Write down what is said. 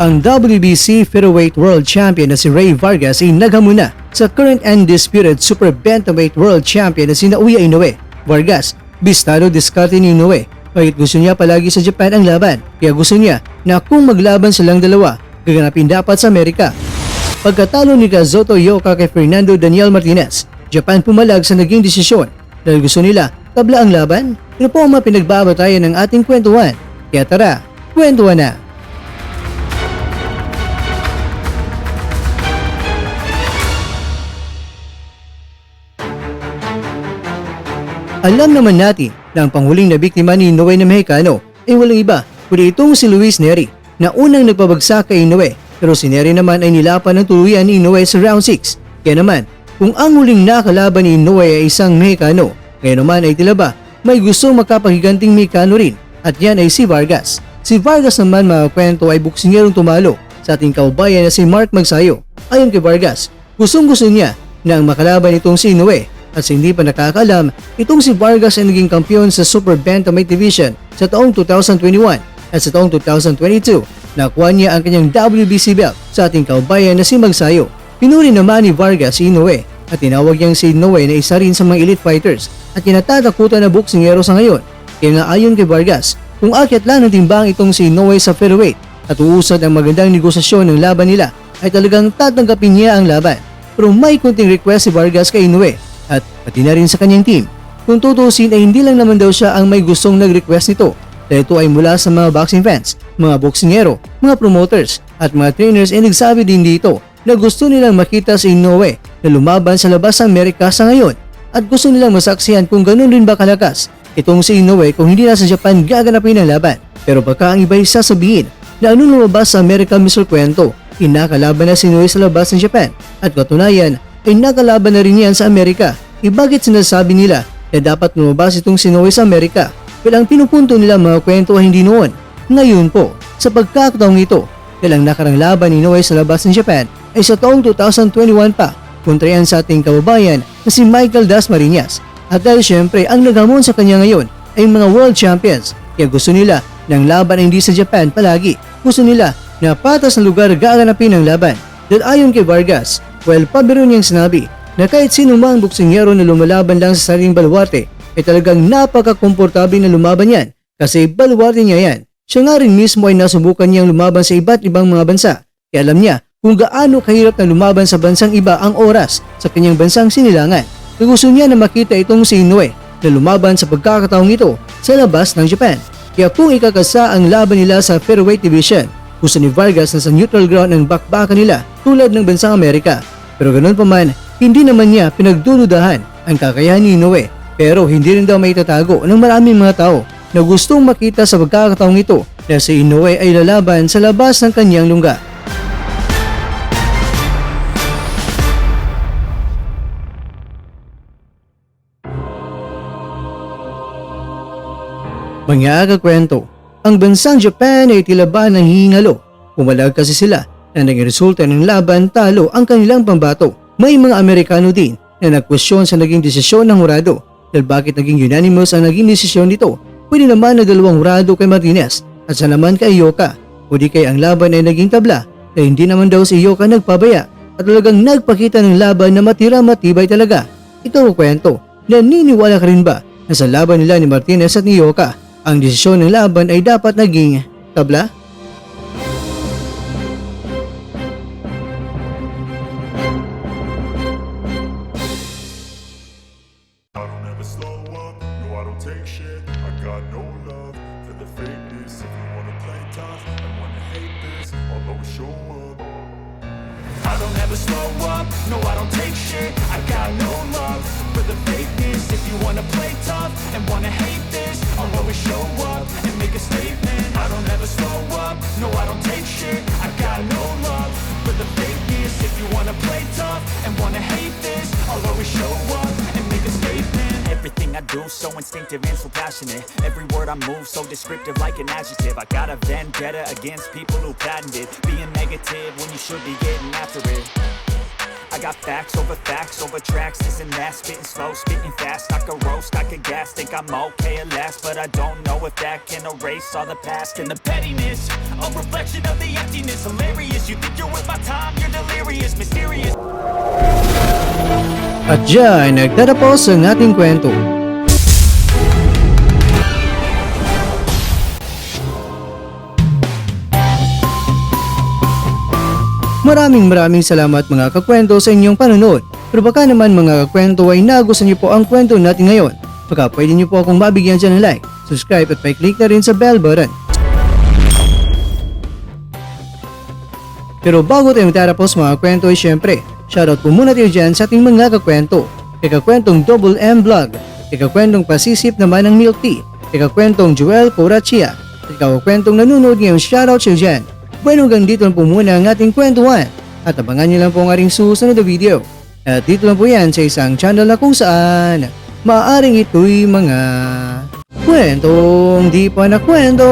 Ang WBC Featherweight World Champion na si Ray Vargas ay naghamon na sa current undisputed Super Bantamweight World Champion na si Naoya Inoue. Vargas, bistado diskarte ni Inoue, kahit gusto niya palagi sa Japan ang laban, kaya gusto niya na kung maglaban silang dalawa, gaganapin dapat sa Amerika. Pagkatalo ni Kazuto Ioka kay Fernando Daniel Martinez, Japan pumalag sa naging desisyon dahil gusto nila tabla ang laban. Ito po ang mga pinagbabatayan ng ating kwentuhan. Kaya tara, kwentuhan na! Alam naman natin na ang panghuling na biktima ni Inoue na Mexicano ay walang iba kundi itong si Luis Nery na unang nagpabagsak kay Inoue, pero si Nery naman ay nilapan ng tuluyan ni Inoue sa round 6. Kaya naman, kung ang huling nakalaban ni Inoue ay isang Mexicano, kaya naman ay tila ba may gusto makapagiganting Mexicano rin, at yan ay si Vargas. Si Vargas naman, mga kwento, ay boksingerong tumalo sa ating kaubayan na si Mark Magsayo. Ayon kay Vargas, gustong-gusto niya na ang makalaban itong si Inoue. At sa hindi pa nakakalam, itong si Vargas ay naging kampiyon sa Super Bantamweight Division sa taong 2021 at sa taong 2022. Nakuha niya ang kanyang WBC belt sa ating kaubayan na si Magsayo. Pinuri naman ni Vargas si Inoue at tinawag niyang si Inoue na isa rin sa mga elite fighters at kinatatakutan na boksingero sa ngayon. Kaya nga ayon kay Vargas, kung akyat lang ng timbang itong si Inoue sa featherweight at uusad ang magandang negosasyon ng laban nila, ay talagang tatanggapin niya ang laban. Pero may kunting request si Vargas kay Inoue at pati na rin sa kanyang team. Kung tutusin ay hindi lang naman daw siya ang may gustong nag-request nito, dahil ito ay mula sa mga boxing fans, mga boksingero, mga promoters at mga trainers ay nagsabi din dito na gusto nilang makita si Inoue na lumaban sa labas ng Amerika sa ngayon at gusto nilang masaksihan kung ganun rin ba kalakas itong si Inoue kung hindi na sa Japan gaganapin ang laban. Pero baka ang iba'y sasabihin na anong lumabas sa Amerika Mr. Kwento, inakalaban na si Inoue sa labas ng Japan at katunayan ay nakalaban na rin yan sa Amerika. Bakit sinasabi nila na dapat lumabas itong si Inoue sa Amerika? Well, ang pinupunto nila mga kwento ay hindi noon. Ngayon po, sa pagkakataong ito, kailang nakarang laban ni Inoue sa labas ng Japan ay sa taong 2021 pa, kontra yan sa ating kababayan na si Michael Dasmariñas. At dahil syempre ang naghamon sa kanya ngayon ay mga world champions, kaya gusto nila ng laban ay hindi sa Japan palagi. Gusto nila na patas na lugar gaganapin ang laban. Dahil ayon kay Vargas, well, pabiro niyang sinabi na kahit sino mang boksingero na lumalaban lang sa sariling baluarte ay talagang napaka-komportable na lumaban yan kasi baluarte niya yan. Siya nga rin mismo ay nasubukan niyang lumaban sa iba't ibang mga bansa kaya alam niya kung gaano kahirap na lumaban sa bansang iba ang oras sa kanyang bansang sinilangan. Kaya gusto niya na makita itong si Inoue na lumaban sa pagkakataong ito sa labas ng Japan. Kaya kung ikakasa ang laban nila sa featherweight division, gusto ni Vargas na sa neutral ground ang bakbakan nila tulad ng bansang Amerika. Pero ganoon pa man, hindi naman niya pinagdududahan ang kakayahan ni Inoue, pero hindi rin daw may itatago ng maraming mga tao na gustong makita sa pagkakataong ito na si Inoue ay lalaban sa labas ng kanyang lungga. Mga kakwento, ang bansang Japan ay tila ba nanghihingalo. Pumalag kasi sila na naging resulta ng laban talo ang kanilang pambato. May mga Amerikano din na nagkwestiyon sa naging desisyon ng hurado dahil bakit naging unanimous ang naging desisyon nito. Pwede naman na dalawang hurado kay Martinez at sa naman kay Ioka. O di kay ang laban ay naging tabla dahil hindi naman daw si Ioka nagpabaya at talagang nagpakita ng laban na matibay talaga. Ito ang kwento, naniniwala ka rin ba na sa laban nila ni Martinez at ni Ioka, ang desisyon ng laban ay dapat naging tabla? Take shit, I got no love for the fakeness. If you wanna play tough and wanna hate this, I'll always show up. I don't ever slow up, no I don't take shit. I got no love for the fakeness. If you wanna play tough and wanna hate this, I'll always show up and make a statement. I don't ever slow up, no I don't take shit. I got no love for the fakeness. If you wanna play tough and wanna hate this, I'll always show up and make a statement. Everything I do so instinctive and so passionate. Every word I move so descriptive like an adjective. I got a vendetta against people who patented being negative when you should be getting after it. I got facts over tracks, this and that, spitting slow, spitting fast. I could roast, I could gas, think I'm okay at last, but I don't know if that can erase all the past and the pettiness, a reflection of the emptiness. You think you're worth my time, you're delirious, mysterious. At dyan, nagtatapos ang ating kwento. Maraming salamat mga kakwento sa inyong panonood. Pero baka naman mga kakwento ay nagustuhan niyo po ang kwento natin ngayon. Baka pwede niyo po akong mabigyan dyan ng like, subscribe at pa-click na rin sa bell button. Pero bago tayo magtatapos mga kwento ay syempre, shoutout po muna tayo dyan sa ating mga kakwento. Kay kakwentong Double M Vlog, kay kakwentong Pasisip naman ng Milk Tea, kay kakwentong Joel Porachia, at kakwentong nanonood ngayon, shoutout siya dyan. Bueno, hanggang dito lang po muna ang ating kwentuhan at abangan nyo lang po ang ating susunod na video. At dito lang po yan sa isang channel na kung saan maaaring ito'y mga kwentong di pa na kwento.